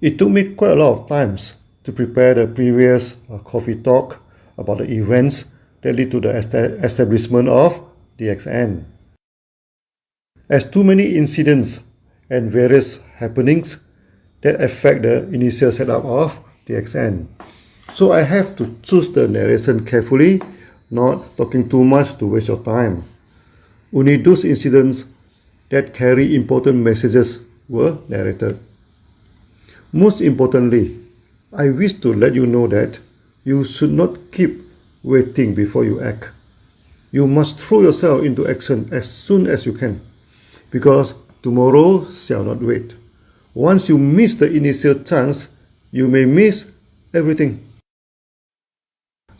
It took me quite a lot of times to prepare the previous coffee talk about the events that lead to the establishment of DXN. As too many incidents and various happenings that affect the initial setup of DXN. So I have to choose the narration carefully, not talking too much to waste your time. Only those incidents that carry important messages were narrated. Most importantly, I wish to let you know that you should not keep waiting before you act. You must throw yourself into action as soon as you can, because tomorrow shall not wait. Once you miss the initial chance, you may miss everything.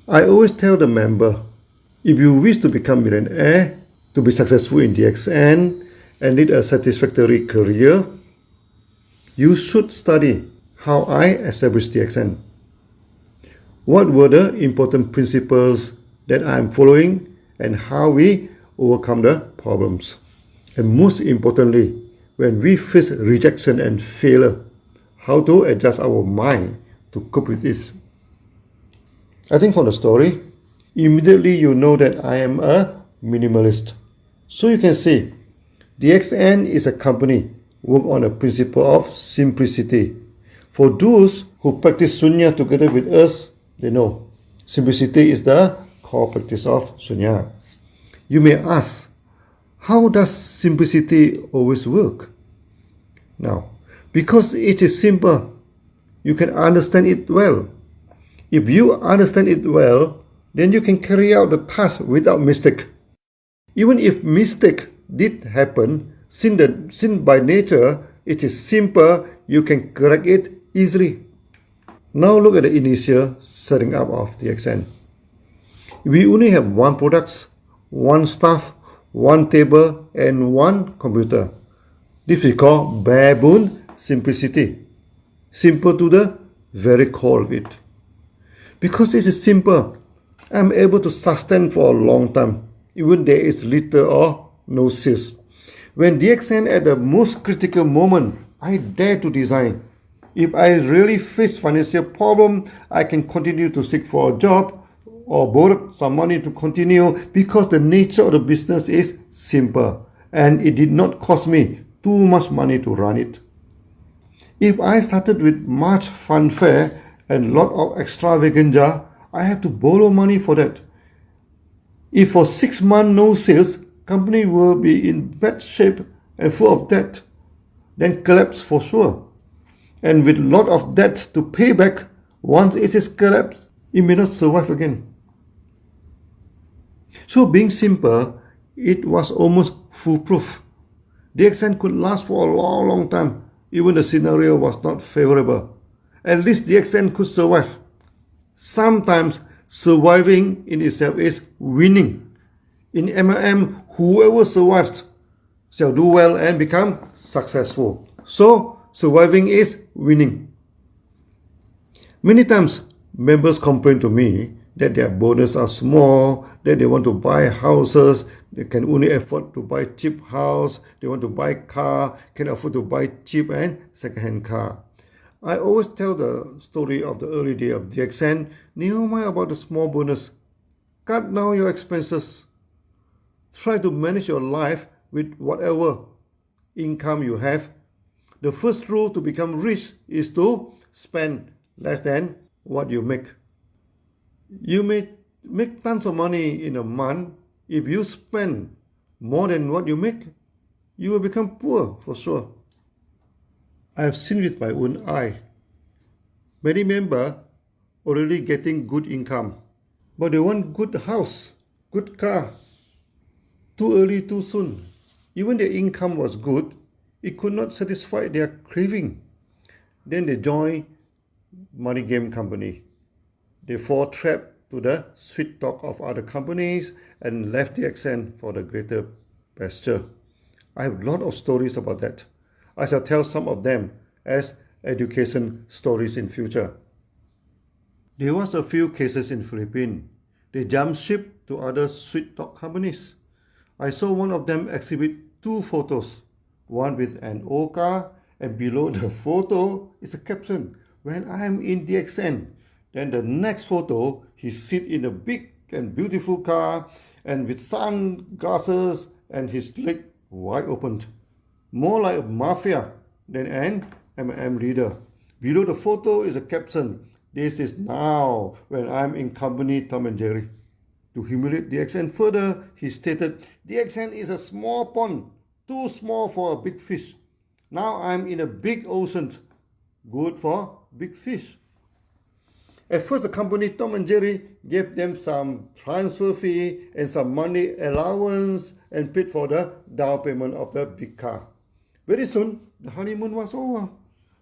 I always tell the member, if you wish to become millionaire, to be successful in DXN, and lead a satisfactory career, you should study how I established DXN. What were the important principles that I am following and how we overcome the problems. And most importantly, when we face rejection and failure, how to adjust our mind to cope with this. I think from the story, immediately you know that I am a minimalist. So you can see, DXN is a company work on the principle of simplicity. For those who practice Sunya together with us, they know simplicity is the core practice of Sunya. You may ask, how does simplicity always work? Now, because it is simple, you can understand it well. If you understand it well, then you can carry out the task without mistake. Even if mistake did happen, since by nature it is simple, you can correct it easily. Now look at the initial setting up of DXN. We only have one product, one staff, one table, and one computer. This we call bare bone simplicity. Simple to the very core of it. Because this is simple, I am able to sustain for a long time, even there is little or no sales. When DXN at the most critical moment, I dare to design. If I really face financial problem, I can continue to seek for a job or borrow some money to continue because the nature of the business is simple and it did not cost me too much money to run it. If I started with much fanfare and lot of extravaganza, I have to borrow money for that. If for 6 months no sales, company will be in bad shape and full of debt, then collapse for sure. And with lot of debt to pay back, once it is collapsed, it may not survive again. So being simple, it was almost foolproof. DXN could last for a long time, even the scenario was not favorable. At least DXN could survive. Sometimes surviving in itself is winning. In MLM, whoever survives shall do well and become successful. So surviving is winning. Many times, members complain to me that their bonus are small, that they want to buy houses, they can only afford to buy cheap house, they want to buy car, can afford to buy cheap and second-hand car. I always tell the story of the early day of DXN, never mind about the small bonus. Cut down your expenses. Try to manage your life with whatever income you have. The first rule to become rich is to spend less than what you make. You may make tons of money in a month. If you spend more than what you make, you will become poor for sure. I have seen with my own eye. Many members already getting good income, but they want good house, good car. Too early, too soon. Even their income was good, it could not satisfy their craving. Then they join money game company. They fall trapped to the sweet talk of other companies and left DXN for the greater pasture. I have a lot of stories about that. I shall tell some of them as education stories in future. There was a few cases in Philippines. They jumped ship to other sweet talk companies. I saw one of them exhibit 2 photos, one with an old car And below the photo is a caption, when I'm in DXN. Then the next photo, he sit in a big and beautiful car and with sunglasses and his leg wide open. More like a mafia than an MM leader. Below the photo is a caption, this is now when I'm in company Tom and Jerry. To humiliate DXN further, he stated, DXN is a small pond, too small for a big fish. Now I'm in a big ocean, good for big fish. At first, the company Tom and Jerry gave them some transfer fee and some money allowance and paid for the down payment of the big car. Very soon, the honeymoon was over.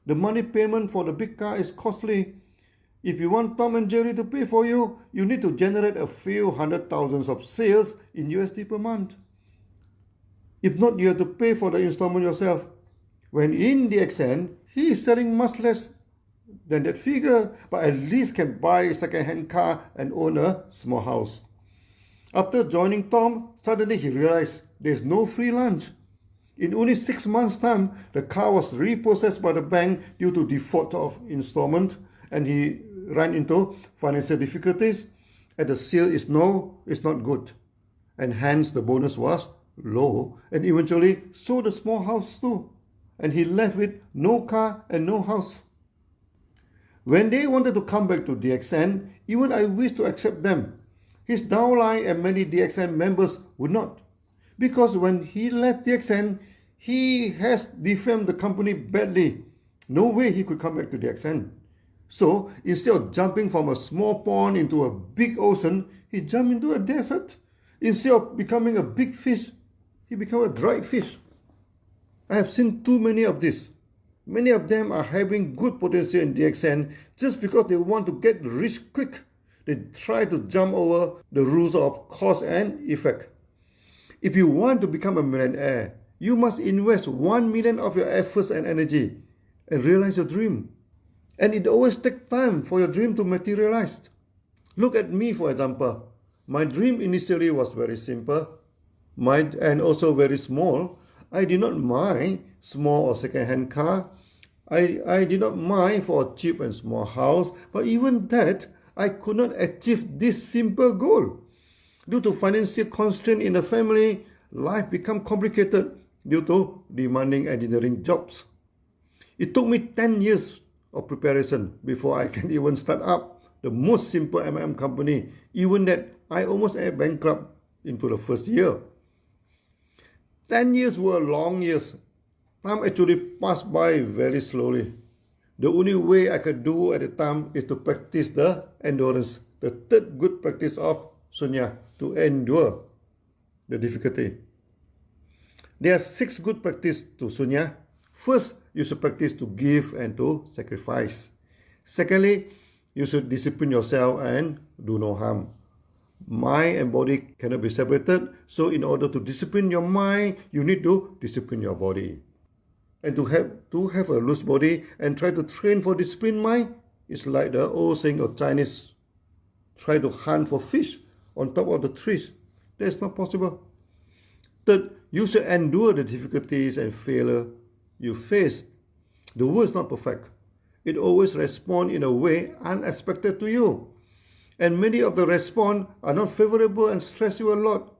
The money payment for the big car is costly. If you want Tom and Jerry to pay for you, you need to generate a few hundred thousands of sales in USD per month. If not, you have to pay for the installment yourself. When in DXN, he is selling much less than that figure, but at least can buy a second-hand car and own a small house. After joining Tom, suddenly he realized there's no free lunch. In only 6 months' time, the car was repossessed by the bank due to default of installment, and he ran into financial difficulties, and the sale is not good, and hence the bonus was low, and eventually sold the small house too, and he left with no car and no house. When they wanted to come back to DXN, even I wished to accept them. His downline and many DXN members would not. Because when he left DXN, he has defamed the company badly. No way he could come back to DXN. So instead of jumping from a small pond into a big ocean, he jumped into a desert. Instead of becoming a big fish, he became a dried fish. I have seen too many of this. Many of them are having good potential in DXN just because they want to get rich quick. They try to jump over the rules of cause and effect. If you want to become a millionaire, you must invest 1 million of your efforts and energy and realize your dream. And it always takes time for your dream to materialize. Look at me, for example. My dream initially was very simple and also very small. I did not mind small or second-hand car. I did not mind for a cheap and small house, but even that, I could not achieve this simple goal. Due to financial constraint in the family, life became complicated due to demanding engineering jobs. It took me 10 years of preparation before I can even start up the most simple company, even that I almost went bankrupt into the first year. 10 years were long years. Time actually passed by very slowly. The only way I could do at the time is to practice the endurance, the third good practice of Sunya, to endure the difficulty. There are 6 good practices to Sunya. First, you should practice to give and to sacrifice. Secondly, you should discipline yourself and do no harm. Mind and body cannot be separated, so in order to discipline your mind, you need to discipline your body. And to have a loose body and try to train for disciplined mind is like the old saying of Chinese, try to hunt for fish on top of the trees. That's not possible. Third, you should endure the difficulties and failure you face. The world is not perfect. It always responds in a way unexpected to you. And many of the response are not favorable and stress you a lot.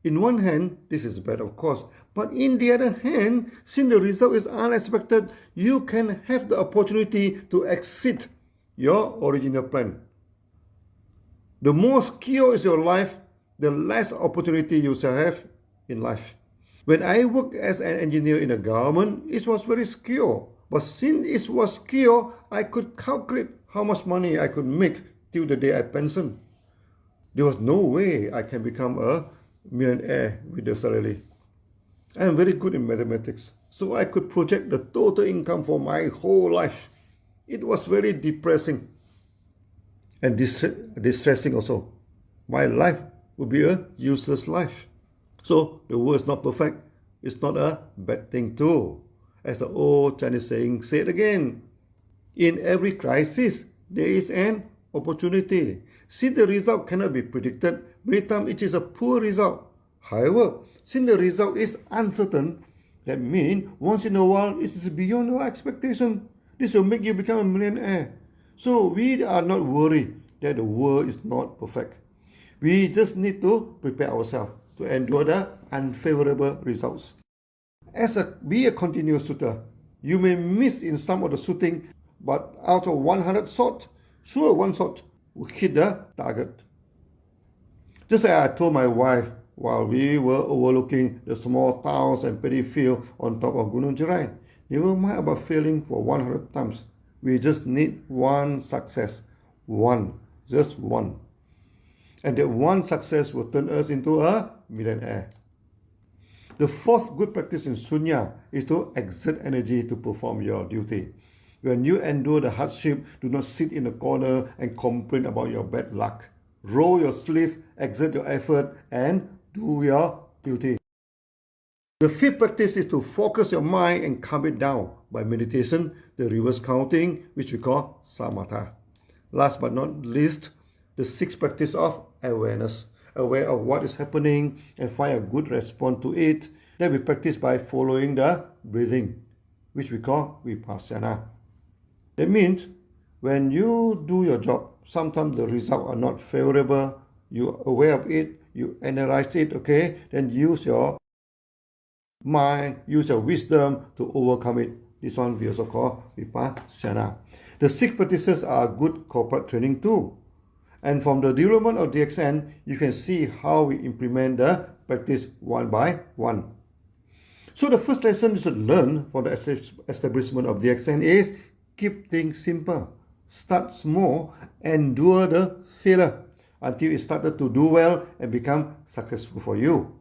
In one hand, this is bad, of course. But in the other hand, since the result is unexpected, you can have the opportunity to exceed your original plan. The more secure is your life, the less opportunity you shall have in life. When I worked as an engineer in the government, it was very secure. But since it was secure, I could calculate how much money I could make till the day I pensioned. There was no way I can become a millionaire with the salary. I am very good in mathematics, so I could project the total income for my whole life. It was very depressing and distressing also. My life would be a useless life. So the world is not perfect. It's not a bad thing too. As the old Chinese saying said again, in every crisis, there is an opportunity. Since the result cannot be predicted, many times it is a poor result. However, since the result is uncertain, That means once in a while it is beyond your expectation. This will make you become a millionaire. So we are not worried that the world is not perfect. We just need to prepare ourselves to endure the unfavorable results. Be a continuous shooter. You may miss in some of the shooting, but out of 100 shots, sure one shot will hit the target. Just like I told my wife while we were overlooking the small towns and paddy field on top of Gunung Jerai, never mind about failing for 100 times. We just need one success. One. Just one. And that one success will turn us into a millionaire. The fourth good practice in Sunya is to exert energy to perform your duty. When you endure the hardship, do not sit in the corner and complain about your bad luck. Roll your sleeve, exert your effort, and do your duty. The fifth practice is to focus your mind and calm it down by meditation, the reverse counting, which we call samatha. Last but not least, the sixth practice of awareness. Aware of what is happening and find a good response to it. That we practice by following the breathing, which we call vipassana. That means when you do your job, sometimes the results are not favorable. You are aware of it, you analyze it, okay? Then use your mind, use your wisdom to overcome it. This one we also call vipassana. The six practices are good corporate training too. And from the development of DXN, you can see how we implement the practice one by one. So the first lesson you should learn for the establishment of DXN is keep things simple. Start small, endure the failure until it started to do well and become successful for you.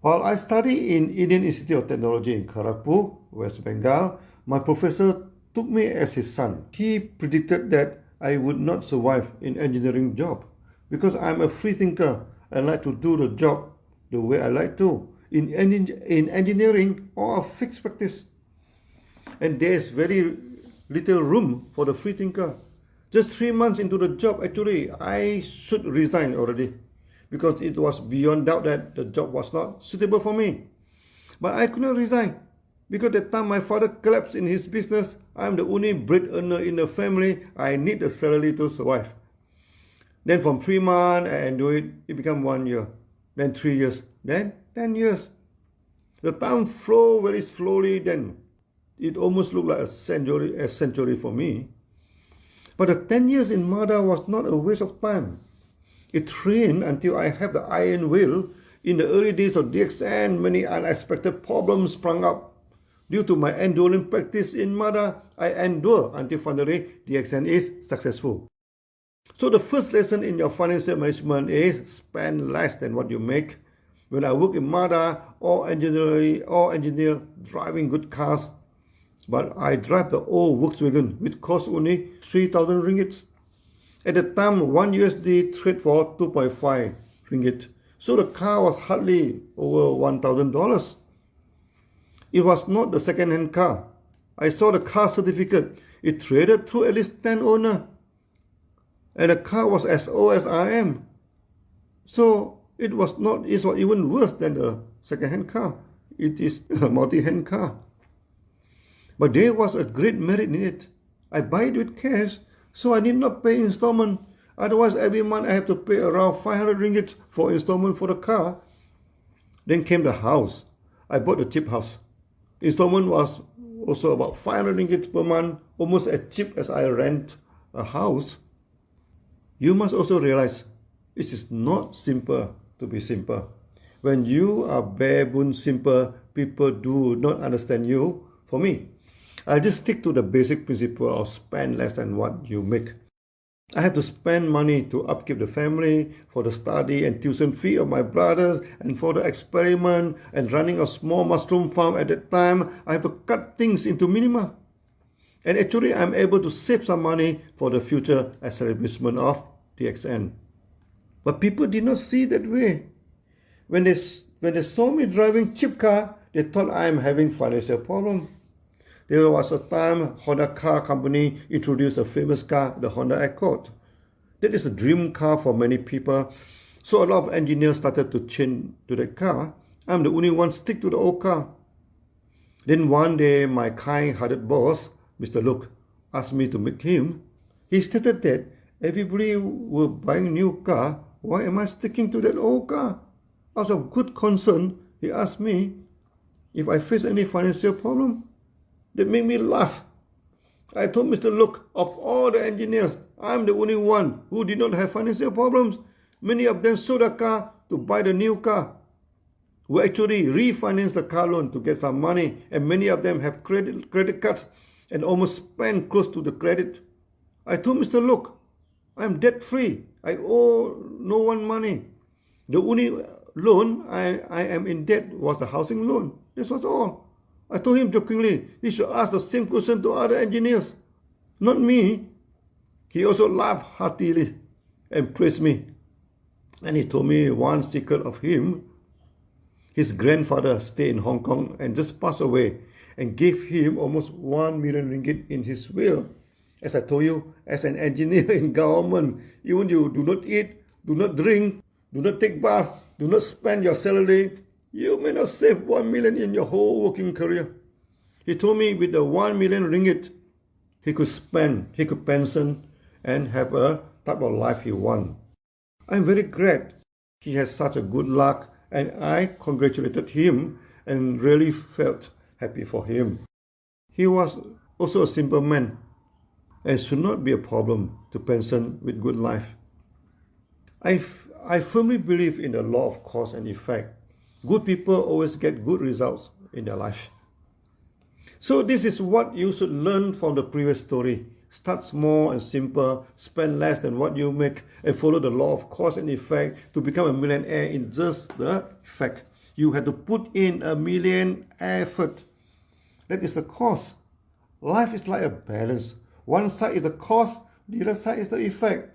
While I studied in Indian Institute of Technology in Kharagpur, West Bengal, my professor took me as his son. He predicted that I would not survive in engineering job because I'm a free thinker. I like to do the job the way I like to. In engineering, all are fixed practice. And there's very little room for the free thinker. Just 3 months into the job, actually, I should resign already because it was beyond doubt that the job was not suitable for me. But I could not resign because at the time my father collapsed in his business. I'm the only bread earner in the family. I need the salary to survive. Then from 3 months, I endured it. It became 1 year. Then 3 years. Then 10 years. The time flowed very slowly then. It almost looked like a century for me. But the 10 years in MADA was not a waste of time. It trained until I have the iron will. In the early days of DXN, many unexpected problems sprung up. Due to my enduring practice in MADA, I endure until finally DXN is successful. So the first lesson in your financial management is spend less than what you make. When I work in MADA, all engineer driving good cars, but I drive the old Volkswagen, which costs only 3,000 ringgit. At the time, 1 USD trade for 2.5 ringgit. So the car was hardly over $1,000. It was not the second-hand car. I saw the car certificate. It traded through at least 10 owners. And the car was as old as I am. So it was even worse than the second-hand car. It is a multi-hand car. But there was a great merit in it. I buy it with cash, so I need not pay installment. Otherwise, every month I have to pay around 500 ringgit for installment for the car. Then came the house. I bought a cheap house. Installment was also about 500 ringgit per month, almost as cheap as I rent a house. You must also realize it is not simple to be simple. When you are bare bones simple, people do not understand you. For me, I'll just stick to the basic principle of spend less than what you make. I have to spend money to upkeep the family, for the study and tuition fee of my brothers, and for the experiment and running a small mushroom farm at that time. I have to cut things into minima. And actually, I'm able to save some money for the future establishment of DXN. But people did not see that way. When they saw me driving cheap car, they thought I'm having financial problem. There was a time Honda car company introduced a famous car, the Honda Accord. That is a dream car for many people. So a lot of engineers started to change to that car. I'm the only one stick to the old car. Then one day, my kind-hearted boss, Mr. Luke, asked me to meet him. He stated that everybody were buying new car. Why am I sticking to that old car? Out of good concern, he asked me if I face any financial problem. That made me laugh. I told Mr. Luke, of all the engineers, I'm the only one who did not have financial problems. Many of them sold a car to buy the new car. We actually refinanced the car loan to get some money, and many of them have credit cards and almost spent close to the credit. I told Mr. Luke, I'm debt-free. I owe no one money. The only loan I am in debt was the housing loan. This was all. I told him jokingly, he should ask the same question to other engineers, not me. He also laughed heartily and praised me. And he told me one secret of him. His grandfather stayed in Hong Kong and just passed away and gave him almost 1 million ringgit in his will. As I told you, as an engineer in government, even you do not eat, do not drink, do not take bath, do not spend your salary, you may not save 1 million in your whole working career. He told me with the 1 million ringgit, he could spend, he could pension and have a type of life he wants. I'm very glad he has such a good luck, and I congratulated him and really felt happy for him. He was also a simple man and should not be a problem to pension with good life. I firmly believe in the law of cause and effect. Good people always get good results in their life. So this is what you should learn from the previous story. Start small and simple, spend less than what you make, and follow the law of cause and effect to become a millionaire in just the effect. You have to put in a million effort. That is the cause. Life is like a balance. One side is the cause, the other side is the effect.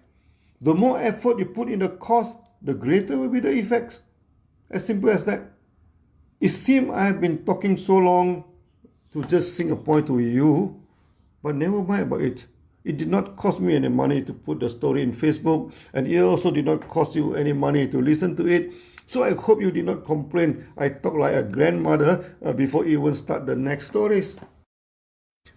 The more effort you put in the cause, the greater will be the effects. As simple as that. It seems I have been talking so long to just sing a point to you, but never mind about it. It did not cost me any money to put the story in Facebook, and it also did not cost you any money to listen to it. So I hope you did not complain I talk like a grandmother before even start the next stories.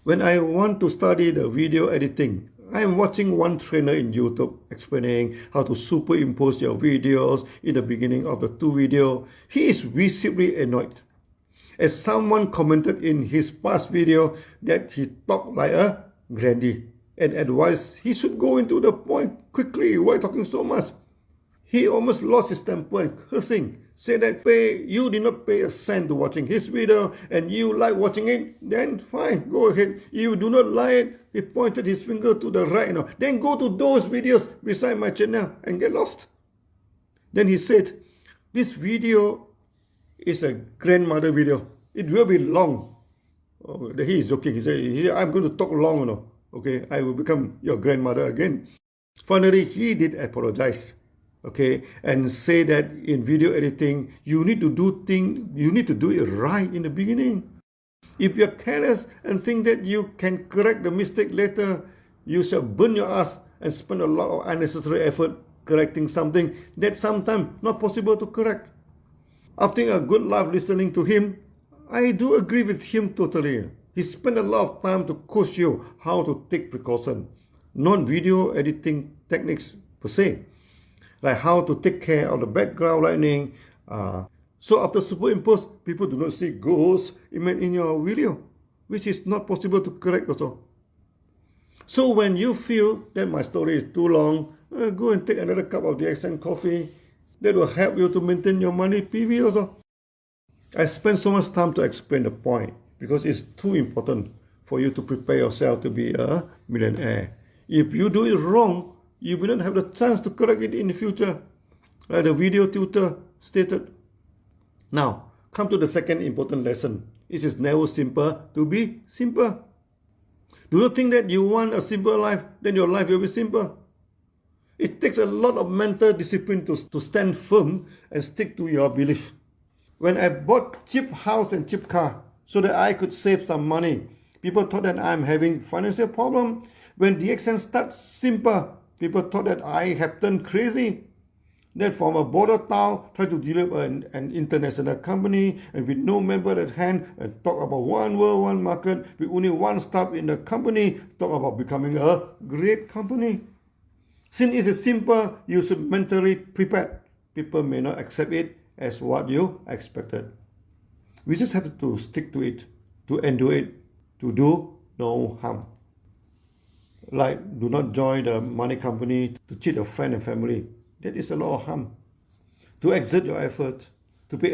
When I want to study the video editing, I am watching one trainer in YouTube explaining how to superimpose your videos in the beginning of the two videos. He is visibly annoyed, as someone commented in his past video that he talked like a granny and advised he should go into the point quickly. Why talking so much? He almost lost his temper and cursing, said that you did not pay a cent to watching his video and you like watching it, then fine, go ahead. If you do not like it, he pointed his finger to the right now. Then go to those videos beside my channel and get lost. Then he said, this video is a grandmother video. It will be long. Oh, he is joking. He said, I'm going to talk long, Okay, I will become your grandmother again. Finally, he did apologize. Okay, and say that in video editing, you need to do it right in the beginning. If you're careless and think that you can correct the mistake later, you shall burn your ass and spend a lot of unnecessary effort correcting something that sometimes not possible to correct. After a good laugh listening to him, I do agree with him totally. He spent a lot of time to coach you how to take precaution, not video editing techniques per se, like how to take care of the background lighting. So after superimpose, people do not see ghosts in your video, which is not possible to correct also. So when you feel that my story is too long, go and take another cup of DXN coffee. That will help you to maintain your money PV also. I spent so much time to explain the point because it's too important for you to prepare yourself to be a millionaire. If you do it wrong, you will not have the chance to correct it in the future, like the video tutor stated. Now, come to the second important lesson. It is never simple to be simple. Do not think that you want a simple life, then your life will be simple. It takes a lot of mental discipline to stand firm and stick to your belief. When I bought cheap house and cheap car so that I could save some money, people thought that I'm having financial problem. When DXN starts simple, people thought that I have turned crazy. Then from a border town, try to develop an international company, and with no member at hand, and talk about one world, one market, with only one staff in the company, talk about becoming a great company. Since it is simple, you should mentally prepare. People may not accept it as what you expected. We just have to stick to it, to endure it, to do no harm. Like, do not join the money company to cheat a friend and family. That is a lot of harm. To exert your effort, to be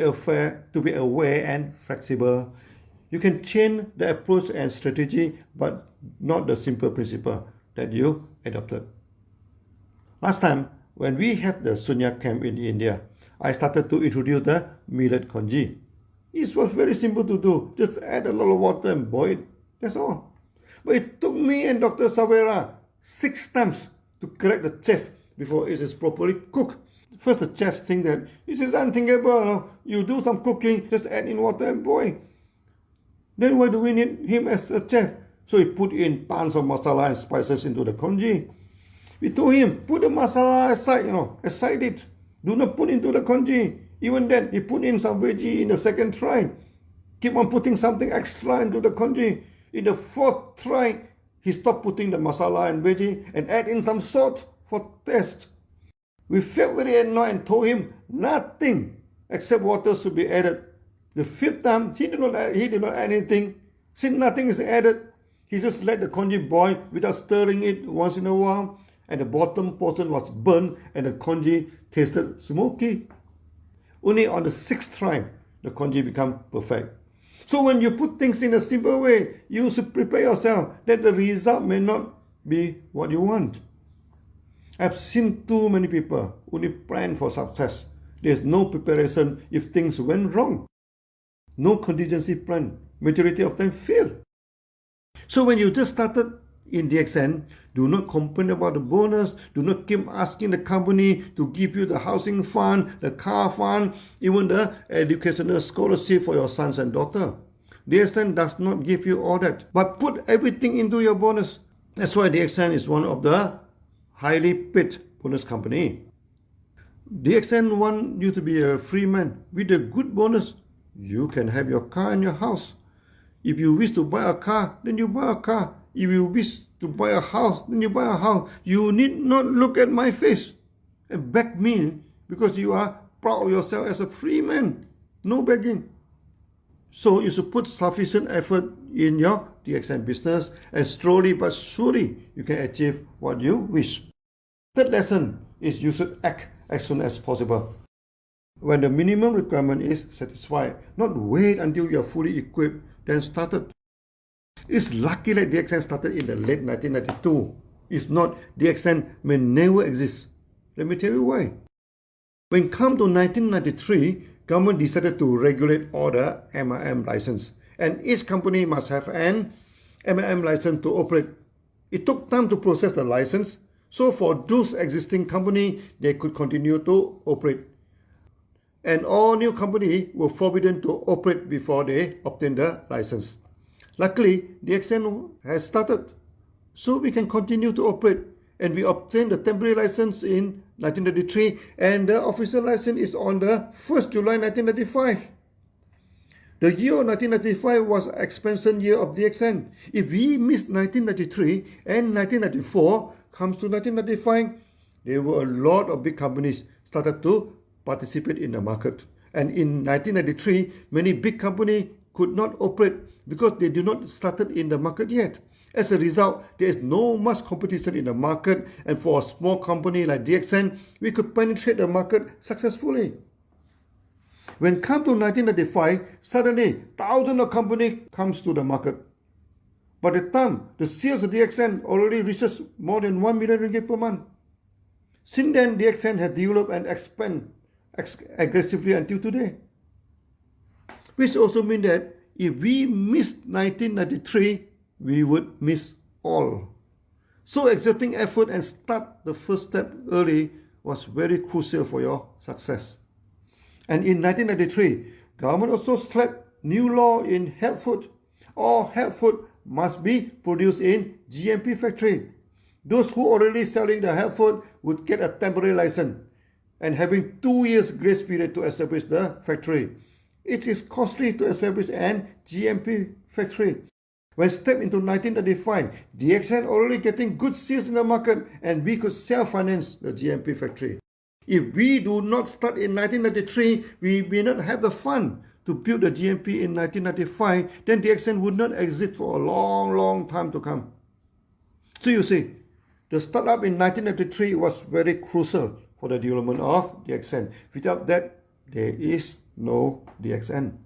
aware and flexible. You can change the approach and strategy, but not the simple principle that you adopted. Last time, when we had the Sunya camp in India, I started to introduce the millet congee. It was very simple to do. Just add a lot of water and boil it. That's all. But it took me and Dr. Savera 6 times to correct the chef before it is properly cooked. First, the chef think that this is unthinkable. You do some cooking, just add in water and boil. Then why do we need him as a chef? So he put in tons of masala and spices into the congee. We told him, put the masala aside, aside it. Do not put into the congee. Even then, he put in some veggie in the second try. Keep on putting something extra into the congee. In the 4th try, he stopped putting the masala and veggie and add in some salt for taste. We felt very annoyed and told him nothing except water should be added. The 5th time, he did not add anything. Since nothing is added, he just let the congee boil without stirring it once in a while, and the bottom portion was burnt and the congee tasted smoky. Only on the 6th try, the congee became perfect. So when you put things in a simple way, you should prepare yourself that the result may not be what you want. I've seen too many people only plan for success. There's no preparation if things went wrong. No contingency plan. Majority of them fail. So when you just started in DXN, do not complain about the bonus. Do not keep asking the company to give you the housing fund, the car fund, even the educational scholarship for your sons and daughter. DXN does not give you all that, but put everything into your bonus. That's why DXN is one of the highly paid bonus company. DXN want you to be a free man. With a good bonus, you can have your car and your house. If you wish to buy a car, then you buy a car. If you wish to buy a house, then you buy a house. You need not look at my face and beg me because you are proud of yourself as a free man. No begging. So you should put sufficient effort in your DXN business, and slowly but surely you can achieve what you wish. Third lesson is you should act as soon as possible. When the minimum requirement is satisfied, not wait until you are fully equipped, then started. It's lucky that DXN started in the late 1992. If not, DXN may never exist. Let me tell you why. When it came to 1993, government decided to regulate all the MLM license, and each company must have an MLM license to operate. It took time to process the license, so for those existing companies, they could continue to operate. And all new companies were forbidden to operate before they obtain the license. Luckily, DXN has started, so we can continue to operate, and we obtained the temporary license in 1993, and the official license is on the 1st July 1995. The year 1995 was expansion year of DXN. If we missed 1993 and 1994 comes to 1995, there were a lot of big companies started to participate in the market. And in 1993, many big companies could not operate because they did not started in the market yet. As a result, there is no much competition in the market, and for a small company like DXN, we could penetrate the market successfully. When it comes to 1995, suddenly thousands of companies comes to the market. By the time, the sales of DXN already reaches more than 1 million ringgit per month. Since then, DXN has developed and expanded aggressively until today. Which also means that if we missed 1993, we would miss all. So exerting effort and start the first step early was very crucial for your success. And in 1993, government also slapped new law in health food. All health food must be produced in GMP factory. Those who already selling the health food would get a temporary license. and having 2 years grace period to establish the factory. It is costly to establish an GMP factory. When stepped into 1995, DXN already getting good sales in the market and we could self-finance the GMP factory. If we do not start in 1993, we may not have the fund to build the GMP in 1995, then DXN would not exist for a long time to come. So you see, the startup in 1993 was very crucial for the development of DXN. Without that, there is no DXN.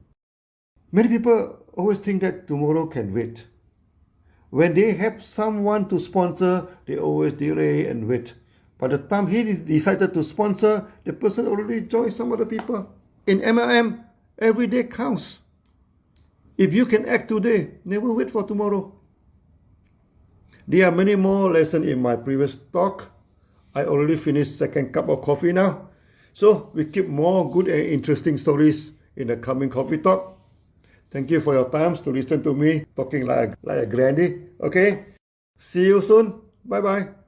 Many people always think that tomorrow can wait. When they have someone to sponsor, they always delay and wait. By the time he decided to sponsor, the person already joined some other people. In MLM, every day counts. If you can act today, never wait for tomorrow. There are many more lessons in my previous talk. I already finished second cup of coffee now. So we keep more good and interesting stories in the coming coffee talk. Thank you for your time to listen to me talking like a granny. Okay? See you soon. Bye-bye.